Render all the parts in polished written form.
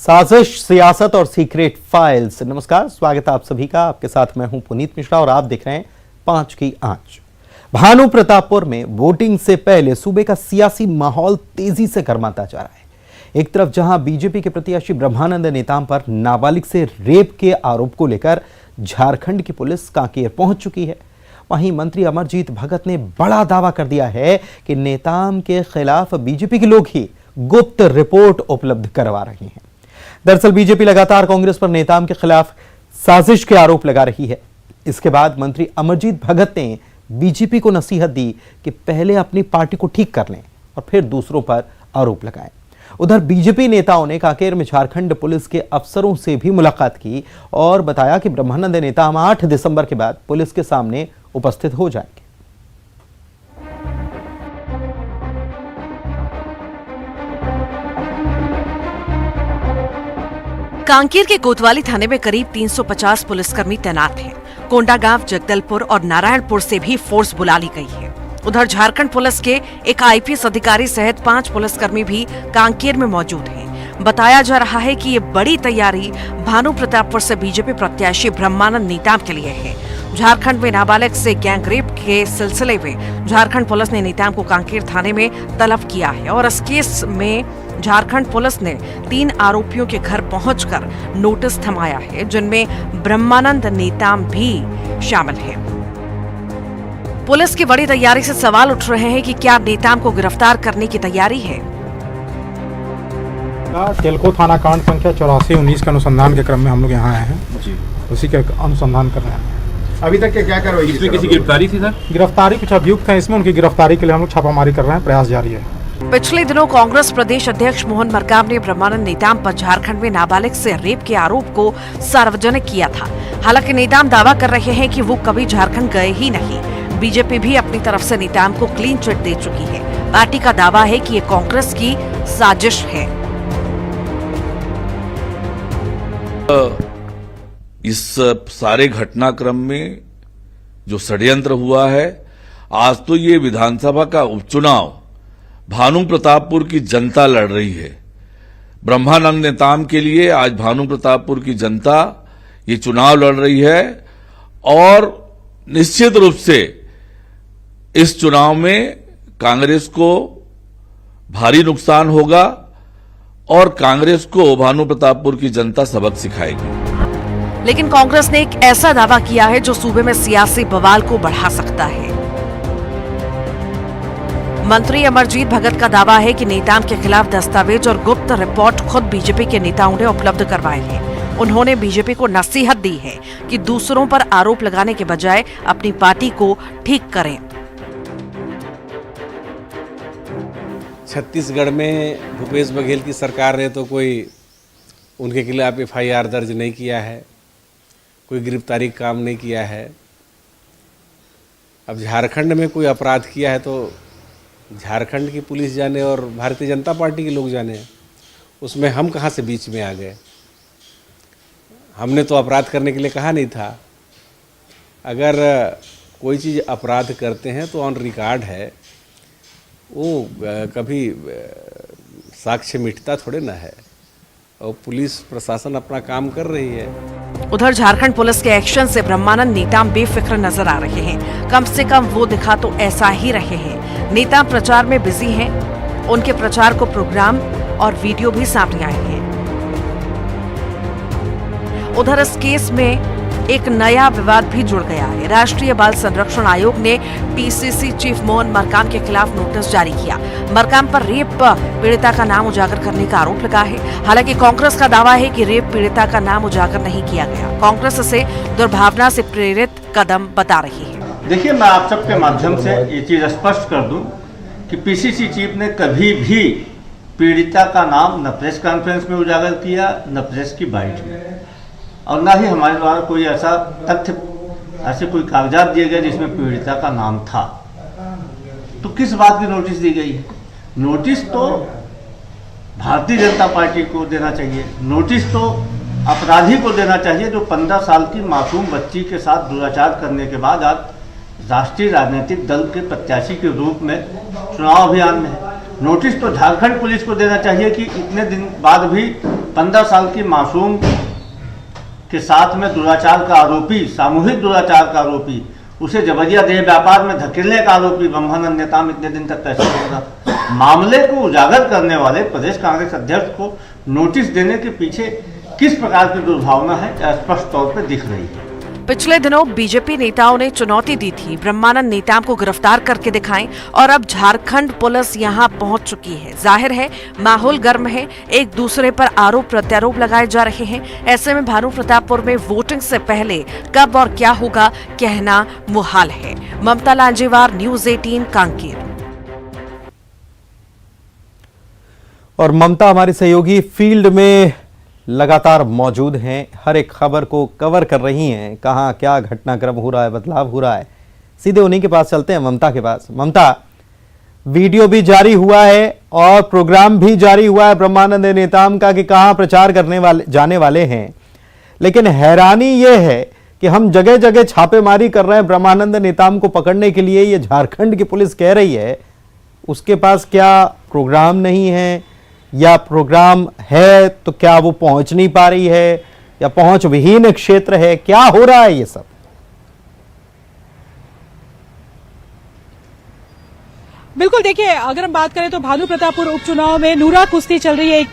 साजिश, सियासत और सीक्रेट फाइल्स। नमस्कार, स्वागत है आप सभी का। आपके साथ मैं हूं पुनीत मिश्रा और आप देख रहे हैं 5 की आंच। भानु प्रतापपुर में वोटिंग से पहले सूबे का सियासी माहौल तेजी से गर्माता जा रहा है। एक तरफ जहां बीजेपी के प्रत्याशी ब्रह्मानंद नेताम पर नाबालिग से रेप के आरोप को लेकर झारखंड की पुलिस कांकेर पहुंच चुकी है, वहीं मंत्री अमरजीत भगत ने बड़ा दावा कर दिया है कि नेताम के खिलाफ बीजेपी के लोग ही गुप्त रिपोर्ट उपलब्ध करवा रहे हैं। दरअसल बीजेपी लगातार कांग्रेस पर नेताम के खिलाफ साजिश के आरोप लगा रही है। इसके बाद मंत्री अमरजीत भगत ने बीजेपी को नसीहत दी कि पहले अपनी पार्टी को ठीक कर लें और फिर दूसरों पर आरोप लगाएं। उधर बीजेपी नेताओं ने कांकेर में झारखंड पुलिस के अफसरों से भी मुलाकात की और बताया कि ब्रह्मानंद नेताम 8 दिसंबर के बाद पुलिस के सामने उपस्थित हो जाएंगे। कांकेर के कोतवाली थाने में करीब 350 पुलिसकर्मी तैनात हैं। कोंडागांव, जगदलपुर और नारायणपुर से भी फोर्स बुला ली गई है। उधर झारखंड पुलिस के एक आईपीएस अधिकारी सहित 5 पुलिसकर्मी भी कांकेर में मौजूद हैं। बताया जा रहा है कि ये बड़ी तैयारी भानु प्रतापपुर से बीजेपी प्रत्याशी ब्रह्मानंद नेताम के लिए है। झारखंड में नाबालिग से गैंगरेप के सिलसिले में झारखंड पुलिस ने नेताम को कांकेर थाने में तलब किया है और इस केस में झारखंड पुलिस ने 3 आरोपियों के घर पहुंचकर नोटिस थमाया है, जिनमें ब्रह्मानंद नेताम भी शामिल है। पुलिस की बड़ी तैयारी से सवाल उठ रहे हैं कि क्या नेताम को गिरफ्तार करने की तैयारी है। तेलको थाना कांड संख्या 84-19 के अनुसंधान के क्रम में हम लोग यहाँ आए हैं, उसी के अनुसंधान कर रहे हैं। अभी तक क्या कार्रवाई? इसमें किसी गिरफ्तारी थी सर? गिरफ्तारी कुछ अभियुक्त हैं, इसमें उनकी गिरफ्तारी के लिए हम लोग छापामारी कर रहे हैं, प्रयास जारी है। पिछले दिनों कांग्रेस प्रदेश अध्यक्ष मोहन मरकाम ने ब्रह्मानंद नेताम पर झारखंड में नाबालिग से रेप के आरोप को सार्वजनिक किया था। हालांकि नेताम दावा कर रहे हैं कि वो कभी झारखंड गए ही नहीं। बीजेपी भी अपनी तरफ से नेताम को क्लीन चिट दे चुकी है। पार्टी का दावा है कि ये कांग्रेस की साजिश है। इस सारे घटनाक्रम में जो षड्यंत्र हुआ है, आज तो ये विधानसभा का उपचुनाव भानु प्रतापपुर की जनता लड़ रही है। ब्रह्मानंद नेताम के लिए आज भानु प्रतापपुर की जनता ये चुनाव लड़ रही है और निश्चित रूप से इस चुनाव में कांग्रेस को भारी नुकसान होगा और कांग्रेस को भानु प्रतापपुर की जनता सबक सिखाएगी। लेकिन कांग्रेस ने एक ऐसा दावा किया है जो सूबे में सियासी बवाल को बढ़ा सकता है। मंत्री अमरजीत भगत का दावा है कि नेताम के खिलाफ दस्तावेज और गुप्त रिपोर्ट खुद बीजेपी के नेताओं ने उपलब्ध करवाए हैं। उन्होंने बीजेपी को नसीहत दी है कि दूसरों पर आरोप लगाने के बजाय अपनी पार्टी को ठीक करें। छत्तीसगढ़ में भूपेश बघेल की सरकार ने तो कोई उनके खिलाफ एफआईआर दर्ज नहीं किया है, कोई गिरफ्तारी काम नहीं किया है। अब झारखंड में कोई अपराध किया है तो झारखंड की पुलिस जाने और भारतीय जनता पार्टी के लोग जाने, उसमें हम कहाँ से बीच में आ गए। हमने तो अपराध करने के लिए कहा नहीं था। अगर कोई चीज़ अपराध करते हैं तो ऑन रिकॉर्ड है, वो कभी साक्ष्य मिटता थोड़े ना है, और पुलिस प्रशासन अपना काम कर रही है। उधर झारखंड पुलिस के एक्शन से ब्रह्मानंद नेताम बेफिक्र नजर आ रहे हैं। कम से कम वो दिखा तो ऐसा ही रहे हैं। नेताम प्रचार में बिजी हैं। उनके प्रचार को प्रोग्राम और वीडियो भी सामने आए हैं। उधर इस केस में एक नया विवाद भी जुड़ गया है। राष्ट्रीय बाल संरक्षण आयोग ने पीसीसी चीफ मोहन मरकाम के खिलाफ नोटिस जारी किया। मरकाम पर रेप पीड़िता का नाम उजागर करने का आरोप लगा है। हालांकि कांग्रेस का दावा है कि रेप पीड़िता का नाम उजागर नहीं किया गया। कांग्रेस इसे दुर्भावना से प्रेरित कदम बता रही है। देखिए, मैं आप सबके माध्यम से ये चीज स्पष्ट कर दूं कि पीसीसी चीफ ने कभी भी पीड़िता का नाम न प्रेस कॉन्फ्रेंस में उजागर किया, न प्रेस की बाइट में, और न ही हमारे द्वारा कोई ऐसा तथ्य, ऐसे कोई कागजात दिए गए जिसमें पीड़िता का नाम था। तो किस बात की नोटिस दी गई है? नोटिस तो भारतीय जनता पार्टी को देना चाहिए, नोटिस तो अपराधी को देना चाहिए जो 15 साल की मासूम बच्ची के साथ दुराचार करने के बाद आज राष्ट्रीय राजनीतिक दल के प्रत्याशी के रूप में चुनाव अभियान में है। नोटिस तो झारखंड पुलिस को देना चाहिए कि इतने दिन बाद भी 15 साल की मासूम के साथ में दुराचार का आरोपी, सामूहिक दुराचार का आरोपी, उसे जबरिया देह व्यापार में धकेलने का आरोपी ब्रह्मानंद नेताम इतने दिन तक कैसे होगा? मामले को उजागर करने वाले प्रदेश कांग्रेस अध्यक्ष को नोटिस देने के पीछे किस प्रकार की दुर्भावना है, स्पष्ट तौर पर दिख रही है। पिछले दिनों बीजेपी नेताओं ने चुनौती दी थी ब्रह्मानंद नेताम को गिरफ्तार करके दिखाएं, और अब झारखंड पुलिस यहां पहुंच चुकी है। जाहिर है माहौल गर्म है, एक दूसरे पर आरोप प्रत्यारोप लगाए जा रहे हैं। ऐसे में भानु प्रतापपुर में वोटिंग से पहले कब और क्या होगा कहना मुहाल है। ममता लांजेवार, न्यूज़ 18 कांकेर। और ममता हमारी सहयोगी फील्ड में लगातार मौजूद हैं, हर एक खबर को कवर कर रही हैं, कहाँ क्या घटनाक्रम हो रहा है, बदलाव हो रहा है। सीधे उन्हीं के पास चलते हैं, ममता के पास। ममता, वीडियो भी जारी हुआ है और प्रोग्राम भी जारी हुआ है ब्रह्मानंद नेताम का कि कहाँ प्रचार करने वाले जाने वाले हैं, लेकिन हैरानी यह है कि हम जगह जगह छापेमारी कर रहे हैं ब्रह्मानंद नेताम को पकड़ने के लिए। ये झारखंड की पुलिस कह रही है उसके पास क्या प्रोग्राम नहीं है, या प्रोग्राम है तो क्या वो पहुंच नहीं पा रही है, या पहुंच विहीन क्षेत्र है, क्या हो रहा है ये सब? बिल्कुल, देखिए अगर हम बात करें तो भानु प्रतापपुर उपचुनाव में नूरा कुश्ती चल रही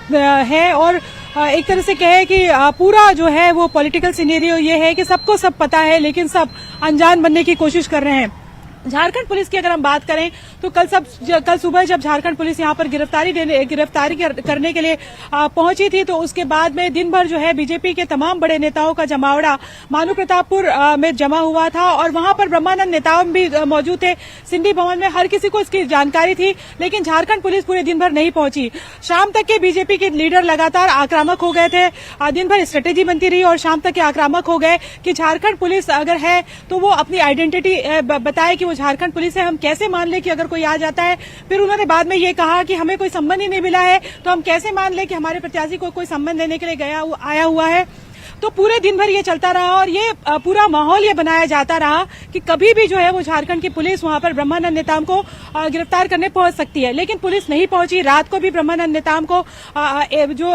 है और एक तरह से कहे कि पूरा जो है वो पॉलिटिकल सिनेरियो ये है कि सबको सब पता है, लेकिन सब अनजान बनने की कोशिश कर रहे हैं। झारखंड पुलिस की अगर हम बात करें तो कल सुबह जब झारखंड पुलिस यहां पर गिरफ्तारी करने के लिए पहुंची थी, तो उसके बाद में दिन भर जो है बीजेपी के तमाम बड़े नेताओं का जमावड़ा भानु प्रतापपुर में जमा हुआ था और वहां पर ब्रह्मानंद नेताम भी मौजूद थे। सिंधी भवन में हर किसी को इसकी जानकारी थी, लेकिन झारखंड पुलिस पूरे दिन भर नहीं पहुंची। शाम तक के बीजेपी के लीडर लगातार आक्रामक हो गए थे, दिन भर स्ट्रेटेजी बनती रही और शाम तक के आक्रामक हो गए कि झारखंड पुलिस अगर है तो वो अपनी आइडेंटिटी बताए कि झारखंड पुलिस है, हम कैसे मान ले कि अगर कोई आ जाता है। फिर उन्होंने बाद में ये कहा कि हमें कोई संबंध ही नहीं मिला है, तो हम कैसे मान ले कि हमारे प्रत्याशी को कोई संबंध देने के लिए आया हुआ है। तो पूरे दिन भर ये चलता रहा और ये पूरा माहौल ये बनाया जाता रहा कि कभी भी जो है वो झारखंड की पुलिस वहां पर ब्रह्मानंद नेताम को गिरफ्तार करने पहुंच सकती है, लेकिन पुलिस नहीं पहुंची। रात को भी ब्रह्मानंद नेताम को जो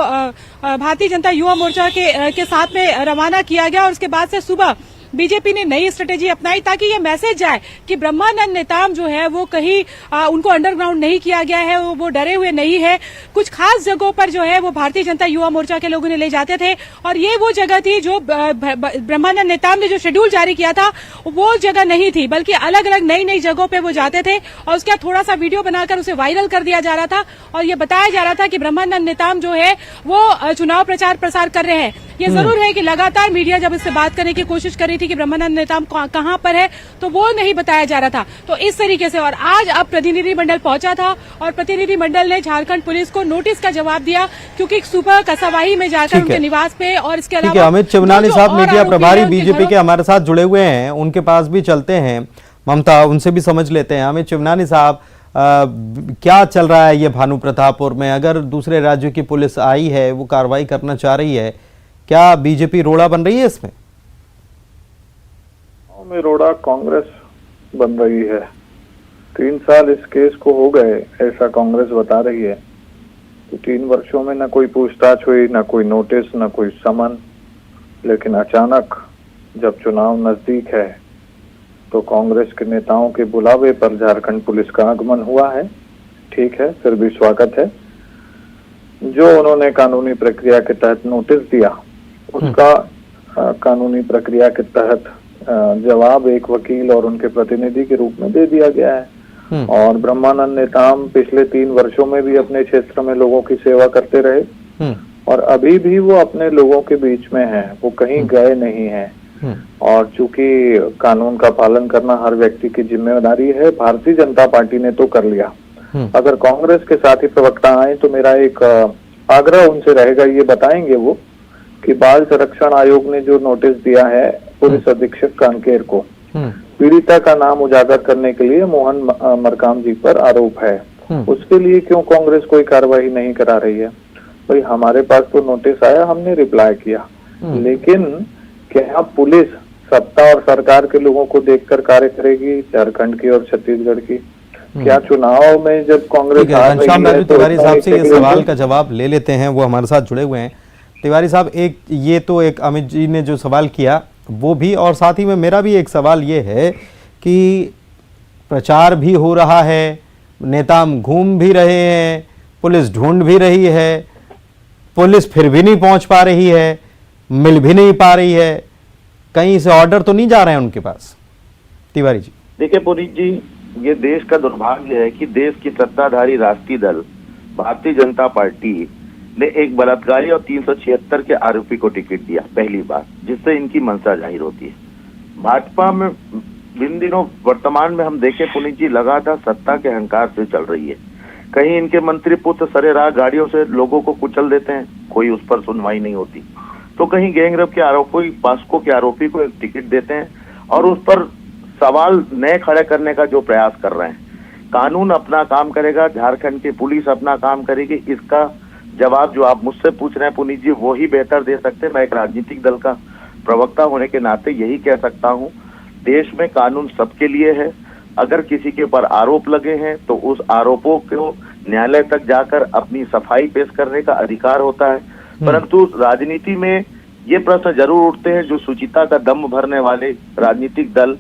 भारतीय जनता युवा मोर्चा के साथ में रवाना किया गया और उसके बाद से सुबह बीजेपी ने नई स्ट्रेटेजी अपनाई ताकि ये मैसेज जाए कि ब्रह्मानंद नेताम जो है वो कहीं उनको अंडरग्राउंड नहीं किया गया है, वो डरे हुए नहीं है। कुछ खास जगहों पर जो है वो भारतीय जनता युवा मोर्चा के लोगों ने ले जाते थे और ये वो जगह थी जो ब्रह्मानंद नेताम ने जो शेड्यूल जारी किया था वो जगह नहीं थी, बल्कि अलग अलग नई नई जगहों पे वो जाते थे और उसके बाद थोड़ा सा वीडियो बनाकर उसे वायरल कर दिया जा रहा था और ये बताया जा रहा था कि ब्रह्मानंद नेताम जो है वो चुनाव प्रचार प्रसार कर रहे हैं। ये जरूर है कि लगातार मीडिया जब इससे बात करने की कोशिश कर रही थी कि ब्रह्मानंद नेताम कहां पर है, तो वो नहीं बताया जा रहा था। तो इस तरीके से और आज अब प्रतिनिधिमंडल पहुंचा था और प्रतिनिधिमंडल ने झारखंड पुलिस को नोटिस का जवाब दिया, क्योंकि सुबह कसवाही में जाकर उनके निवास पे और इसके अलावा अमित चिवनानी साहब मीडिया प्रभारी बीजेपी के हमारे साथ जुड़े हुए हैं, उनके पास भी चलते हैं। ममता, उनसे भी समझ लेते हैं। अमित चिवनानी साहब, क्या चल रहा है ये भानु प्रतापपुर में? अगर दूसरे राज्यों की पुलिस आई है, वो कार्रवाई करना चाह रही है, क्या बीजेपी रोड़ा बन रही है इसमें? में रोड़ा कांग्रेस बन रही है। 3 साल इस केस को हो गए, ऐसा कांग्रेस बता रही है। तो 3 वर्षों में न कोई पूछताछ हुई, न कोई नोटिस, न कोई समन। लेकिन अचानक जब चुनाव नजदीक है तो कांग्रेस के नेताओं के बुलावे पर झारखंड पुलिस का आगमन हुआ है। ठीक है, फिर भी स्वागत है। जो उन्होंने कानूनी प्रक्रिया के तहत नोटिस दिया, उसका कानूनी प्रक्रिया के तहत जवाब एक वकील और उनके प्रतिनिधि के रूप में दे दिया गया है। और ब्रह्मानंद नेताम पिछले 3 वर्षों में भी अपने क्षेत्र में लोगों की सेवा करते रहे और अभी भी वो अपने लोगों के बीच में हैं, वो कहीं गए नहीं हैं। और चूंकि कानून का पालन करना हर व्यक्ति की जिम्मेदारी है, भारतीय जनता पार्टी ने तो कर लिया। अगर कांग्रेस के साथी प्रवक्ता आए तो मेरा एक आग्रह उनसे रहेगा, ये बताएंगे वो कि बाल संरक्षण आयोग ने जो नोटिस दिया है पुलिस अधीक्षक कांकेर को, पीड़िता का नाम उजागर करने के लिए मोहन मरकाम जी पर आरोप है, उसके लिए क्यों कांग्रेस कोई कार्रवाई नहीं करा रही है? भाई हमारे पास तो नोटिस आया, हमने रिप्लाई किया, लेकिन क्या पुलिस सत्ता और सरकार के लोगों को देखकर कार्य करेगी, झारखंड की और छत्तीसगढ़ की? क्या चुनाव में जब कांग्रेस घनश्याम तिवारी साहब से ये सवाल का जवाब ले लेते हैं, वो हमारे साथ जुड़े हुए हैं। तिवारी साहब, एक ये तो एक अमित जी ने जो सवाल किया वो भी, और साथ ही में मेरा भी एक सवाल ये है कि प्रचार भी हो रहा है, नेता घूम भी रहे हैं, पुलिस ढूंढ भी रही है, पुलिस फिर भी नहीं पहुंच पा रही है, मिल भी नहीं पा रही है, कहीं से ऑर्डर तो नहीं जा रहे हैं उनके पास। तिवारी जी देखिए पुनीत जी, ये देश का दुर्भाग्य है कि देश की सत्ताधारी राष्ट्रीय दल भारतीय जनता पार्टी ने एक बलात्कारी और 376 के आरोपी को टिकट दिया पहली बार, जिससे इनकी मंशा जाहिर होती है। भाजपा में इन दिनों वर्तमान में हम देखें पुनीत जी, लगातार सत्ता के अहंकार से चल रही है। कहीं इनके मंत्री पुत्र सरेराह गाड़ियों से लोगों को कुचल देते हैं, कोई उस पर सुनवाई नहीं होती, तो कहीं गैंगरेप के आरोपी, पास्को के आरोपी को एक टिकट देते हैं और उस पर सवाल नए खड़े करने का जो प्रयास कर रहे हैं। कानून अपना काम करेगा, झारखंड की पुलिस अपना काम करेगी, इसका जवाब जो आप मुझसे पूछ रहे हैं पुनीत जी, वो ही बेहतर दे सकते हैं। मैं एक राजनीतिक दल का प्रवक्ता होने के नाते यही कह सकता हूं, देश में कानून सबके लिए है। अगर किसी के ऊपर आरोप लगे हैं तो उस आरोपों को न्यायालय तक जाकर अपनी सफाई पेश करने का अधिकार होता है। परंतु राजनीति में ये प्रश्न जरूर उठते हैं, जो शुचिता का दम भरने वाले राजनीतिक दल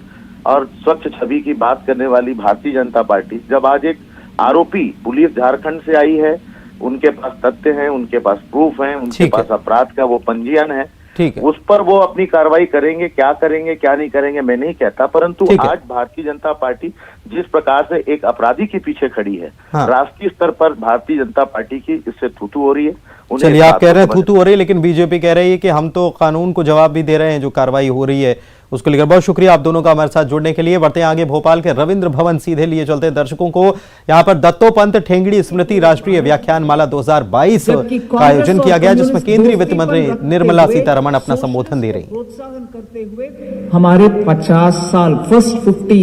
और स्वच्छ छवि की बात करने वाली भारतीय जनता पार्टी, जब आज एक आरोपी पुलिस झारखंड से आई है, उनके पास तथ्य हैं, उनके पास प्रूफ हैं, उनके पास अपराध का वो पंजीयन है, उस पर वो अपनी कार्रवाई करेंगे। क्या करेंगे क्या नहीं करेंगे मैं नहीं कहता, परंतु आज भारतीय जनता पार्टी जिस प्रकार से एक अपराधी के पीछे खड़ी है, राष्ट्रीय स्तर पर भारतीय जनता पार्टी की इससे थूथू हो रही है। चलिए, आप कह रहे हैं थूथू हो रही है, लेकिन बीजेपी कह रही है कि हम तो कानून को जवाब भी दे रहे हैं, जो कार्रवाई हो रही है उसको लेकर। बहुत शुक्रिया आप दोनों का हमारे साथ जुड़ने के लिए। बढ़ते हैं आगे भोपाल के रविंद्र भवन, सीधे लिए चलते हैं दर्शकों को। यहाँ पर दत्तोपंत ठेंगड़ी स्मृति राष्ट्रीय व्याख्यान माला 2022 का आयोजन किया गया, जिसमें केंद्रीय वित्त मंत्री निर्मला सीतारमण अपना संबोधन दे रही। प्रोत्साहन करते हुए हमारे 50 साल फर्स्ट 50